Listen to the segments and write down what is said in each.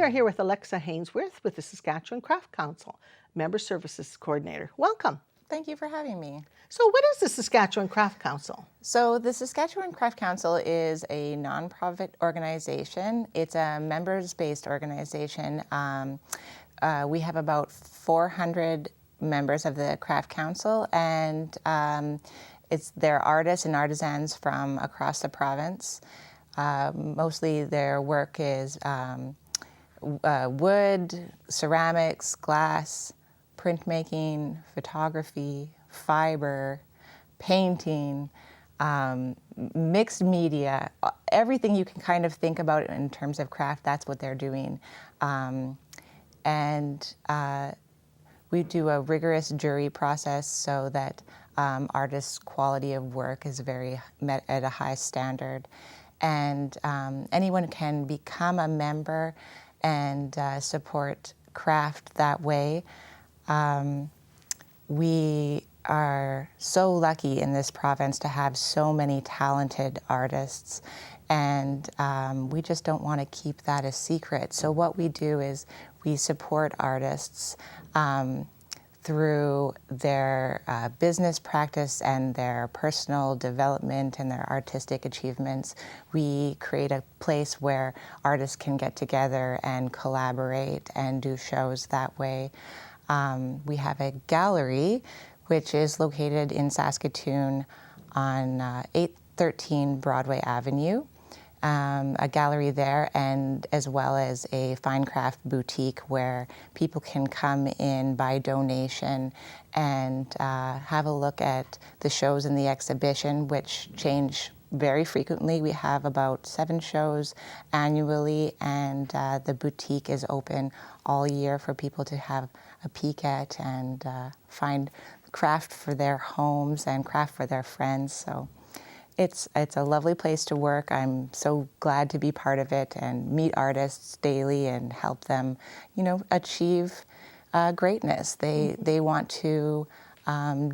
We are here with Alexa Hainsworth with the Saskatchewan Craft Council, Member Services Coordinator. Welcome. Thank you for having me. So what is the Saskatchewan Craft Council? So the Saskatchewan Craft Council is a nonprofit organization. It's a members-based organization. We have about 400 members of the Craft Council, and they're artists and artisans from across the province. Mostly their work is wood, ceramics, glass, printmaking, photography, fiber, painting, mixed media, everything you can kind of think about in terms of craft, that's what they're doing. We do a rigorous jury process so that artists' quality of work is met at a high standard. And anyone can become a member and support craft that way. We are so lucky in this province to have so many talented artists, and we just don't want to keep that a secret. So what we do is we support artists through their business practice and their personal development and their artistic achievements. We create a place where artists can get together and collaborate and do shows that way. We have a gallery which is located in Saskatoon on 813 Broadway Avenue. A gallery there, and as well as a fine craft boutique where people can come in by donation and have a look at the shows in the exhibition, which change very frequently. We have about 7 shows annually, and the boutique is open all year for people to have a peek at and find craft for their homes and craft for their friends. So it's a lovely place to work. I'm so glad to be part of it and meet artists daily and help them, achieve greatness. They want to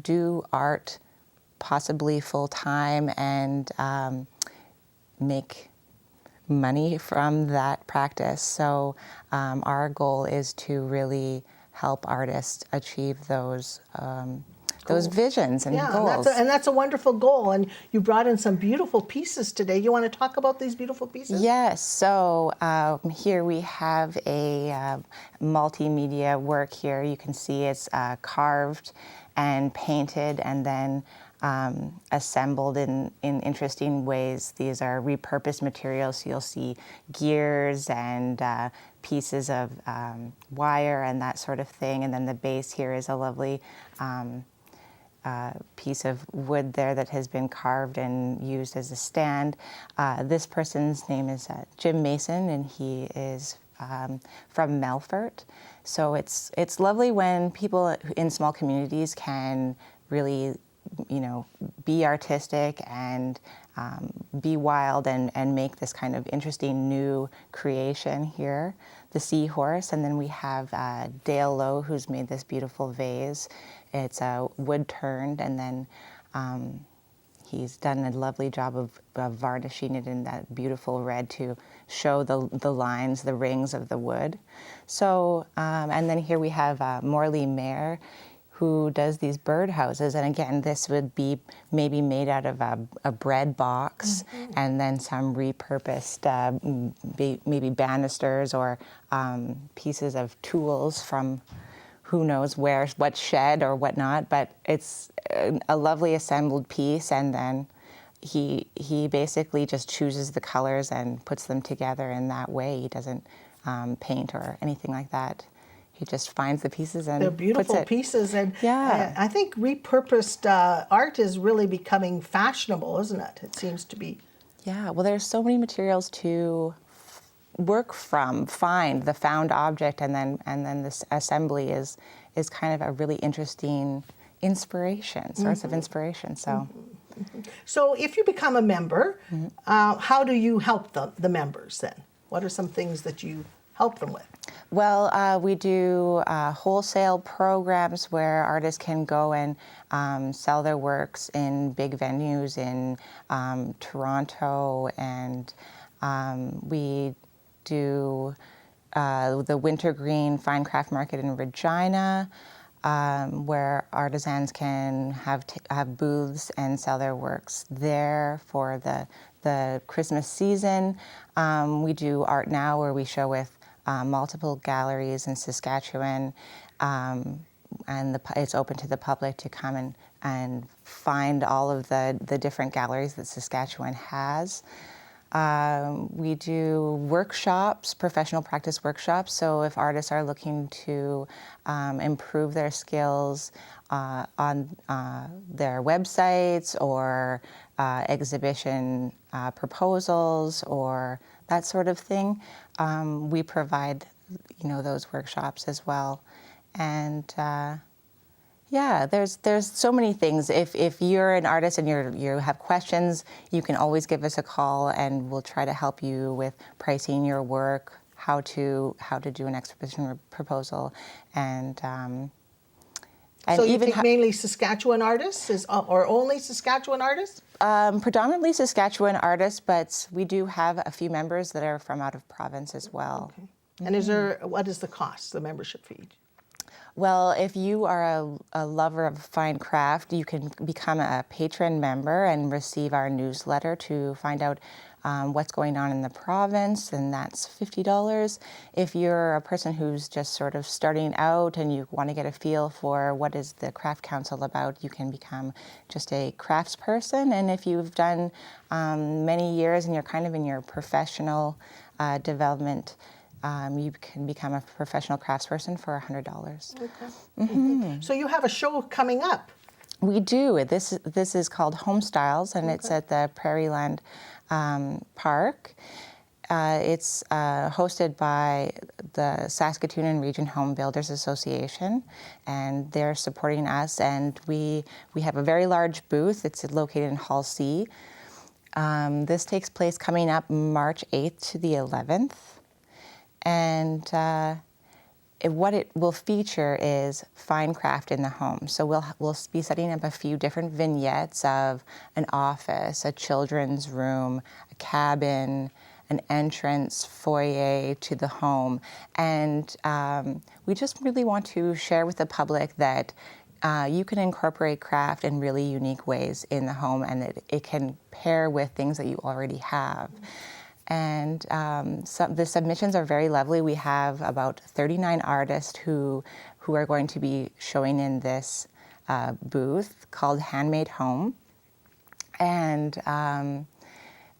do art possibly full time and make money from that practice. So our goal is to really help artists achieve those visions and goals. And that's a wonderful goal. And you brought in some beautiful pieces today. You want to talk about these beautiful pieces? Yes. So here we have a multimedia work here. You can see it's carved and painted and then assembled in interesting ways. These are repurposed materials. So you'll see gears and pieces of wire and that sort of thing. And then the base here is a lovely piece of wood there that has been carved and used as a stand. This person's name is Jim Mason, and he is from Melfort. So it's lovely when people in small communities can really, be artistic and be wild and make this kind of interesting new creation here. The seahorse, and then we have Dale Lowe, who's made this beautiful vase. It's wood turned, and then he's done a lovely job of varnishing it in that beautiful red to show the lines, the rings of the wood. So, and then here we have Morley Mayer, who does these bird houses. And again, this would be maybe made out of a bread box, and then some repurposed maybe banisters or pieces of tools from who knows where, what shed or whatnot. But it's a lovely assembled piece, and then he basically just chooses the colors and puts them together in that way. He doesn't paint or anything like that. He just finds the pieces and they're beautiful pieces, and yeah. I think repurposed art is really becoming fashionable, isn't it? It seems to be. Yeah, well, there's so many materials to work from, find the found object, and then this assembly is kind of a really interesting source of inspiration. So. So if you become a member, how do you help the members then? What are some things that you help them with? Well, we do wholesale programs where artists can go and sell their works in big venues in Toronto, and we do the Wintergreen Fine Craft Market in Regina, where artisans can have booths and sell their works there for the Christmas season. We do Art Now, where we show with multiple galleries in Saskatchewan, and it's open to the public to come and find all of the different galleries that Saskatchewan has. We do workshops, professional practice workshops. So if artists are looking to improve their skills on their websites or exhibition proposals or that sort of thing, we provide, those workshops as well. And yeah, there's so many things. If you're an artist and you have questions, you can always give us a call, and we'll try to help you with pricing your work, how to do an exhibition proposal, and so you take mainly Saskatchewan artists, or only Saskatchewan artists? Predominantly Saskatchewan artists, but we do have a few members that are from out of province as well. Okay. And what is the cost, the membership fee? Well, if you are a lover of fine craft, you can become a patron member and receive our newsletter to find out what's going on in the province, and that's $50. If you're a person who's just sort of starting out and you want to get a feel for what is the Craft Council about, you can become just a craftsperson. And if you've done many years and you're kind of in your professional development, you can become a professional craftsperson for $100. Okay. Mm-hmm. So you have a show coming up. We do. This is called Home Styles, and it's at the Prairieland Park. It's hosted by the Saskatoon and Region Home Builders Association, and they're supporting us. And we have a very large booth. It's located in Hall C. This takes place coming up March 8th to the 11th. And what it will feature is fine craft in the home. So we'll be setting up a few different vignettes of an office, a children's room, a cabin, an entrance foyer to the home. And we just really want to share with the public that you can incorporate craft in really unique ways in the home, and it can pair with things that you already have. And the submissions are very lovely. We have about 39 artists who are going to be showing in this booth called Handmade Home. And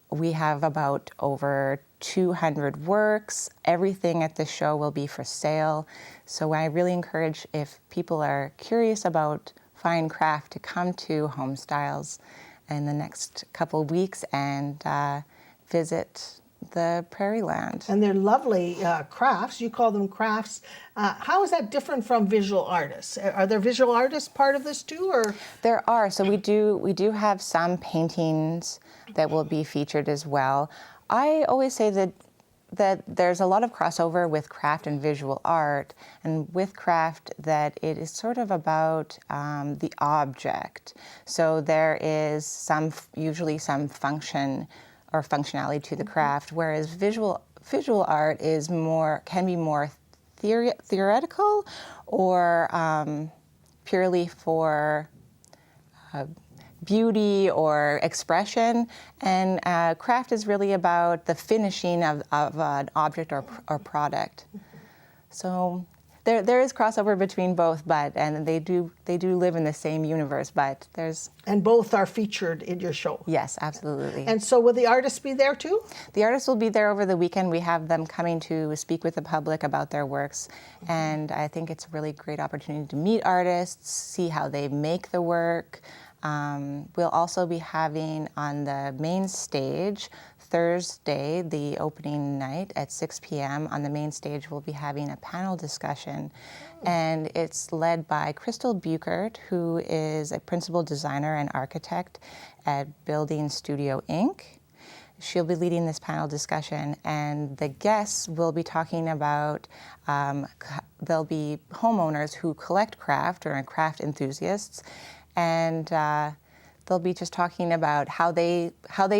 we have about over 200 works. Everything at the show will be for sale. So I really encourage, if people are curious about fine craft, to come to Home Styles in the next couple of weeks and visit the Prairieland. And they're lovely crafts. You call them crafts. How is that different from visual artists? Are there visual artists part of this too, or? There are. So we do have some paintings that will be featured as well. I always say that there's a lot of crossover with craft and visual art, and with craft that it is sort of about the object. So there is usually some function or functionality to the craft, whereas visual art can be more theoretical or purely for beauty or expression, and craft is really about the finishing of an object or product. So there is crossover between both, and they do live in the same universe, but there's... And both are featured in your show? Yes, absolutely. And so will the artists be there too? The artists will be there over the weekend. We have them coming to speak with the public about their works, and I think it's a really great opportunity to meet artists, see how they make the work. We'll also be having on the main stage Thursday, the opening night at 6 p.m. On the main stage, we'll be having a panel discussion, and it's led by Crystal Buchert, who is a principal designer and architect at Building Studio Inc. She'll be leading this panel discussion, and the guests will be talking about, there'll be homeowners who collect craft or are craft enthusiasts, and they'll be just talking about how they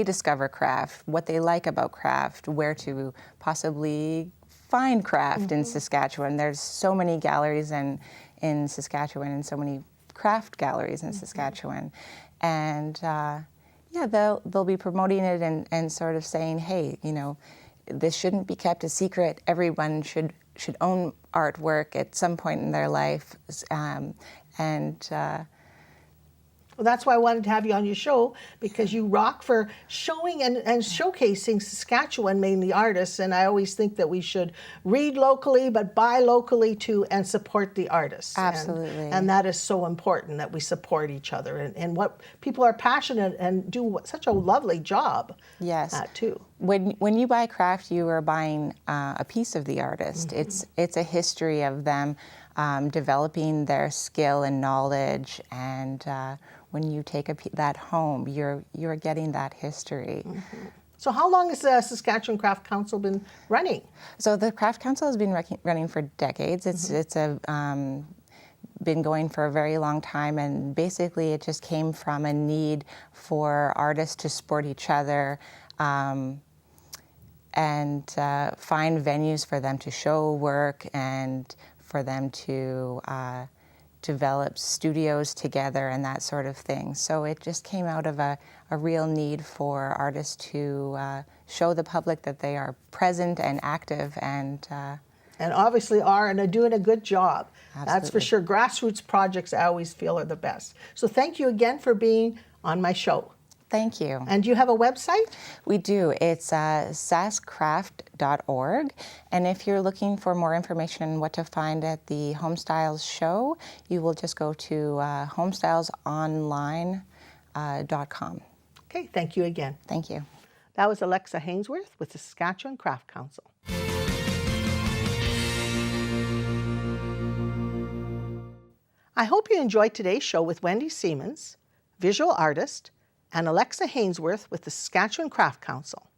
discover craft, what they like about craft, where to possibly find craft in Saskatchewan. There's so many galleries in Saskatchewan and so many craft galleries in Saskatchewan. And they'll be promoting it and sort of saying, hey, this shouldn't be kept a secret. Everyone should own artwork at some point in their life. Well, that's why I wanted to have you on your show, because you rock for showing and showcasing Saskatchewan, mainly artists. And I always think that we should read locally, but buy locally too, and support the artists. Absolutely. And that is so important, that we support each other and what people are passionate and do such a lovely job. Yes. At too. When you buy craft, you are buying a piece of the artist. It's a history of them developing their skill and knowledge, and when you take that home, you're getting that history. So how long has the Saskatchewan Craft Council been running? So the Craft Council has been running for decades. It's been going for a very long time, and basically it just came from a need for artists to support each other and find venues for them to show work and for them to develop studios together and that sort of thing. So it just came out of a real need for artists to show the public that they are present and active and obviously are and are doing a good job. Absolutely. That's for sure. Grassroots projects I always feel are the best. So thank you again for being on my show. Thank you. And do you have a website? We do. It's saskcraft.org. And if you're looking for more information on what to find at the Homestyles show, you will just go to homestylesonline.com. Okay, thank you again. Thank you. That was Alexa Hainsworth with the Saskatchewan Craft Council. I hope you enjoyed today's show with Wendy Siemens, visual artist, and Alexa Hainsworth with the Saskatchewan Craft Council.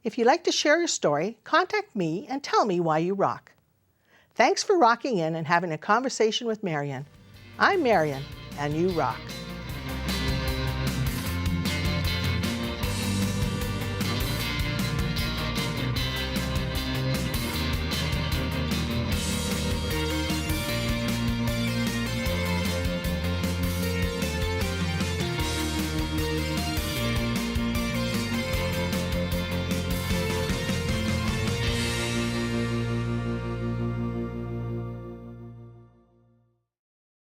If you'd like to share your story, contact me and tell me why you rock. Thanks for rocking in and having a conversation with Marion. I'm Marion, and you rock.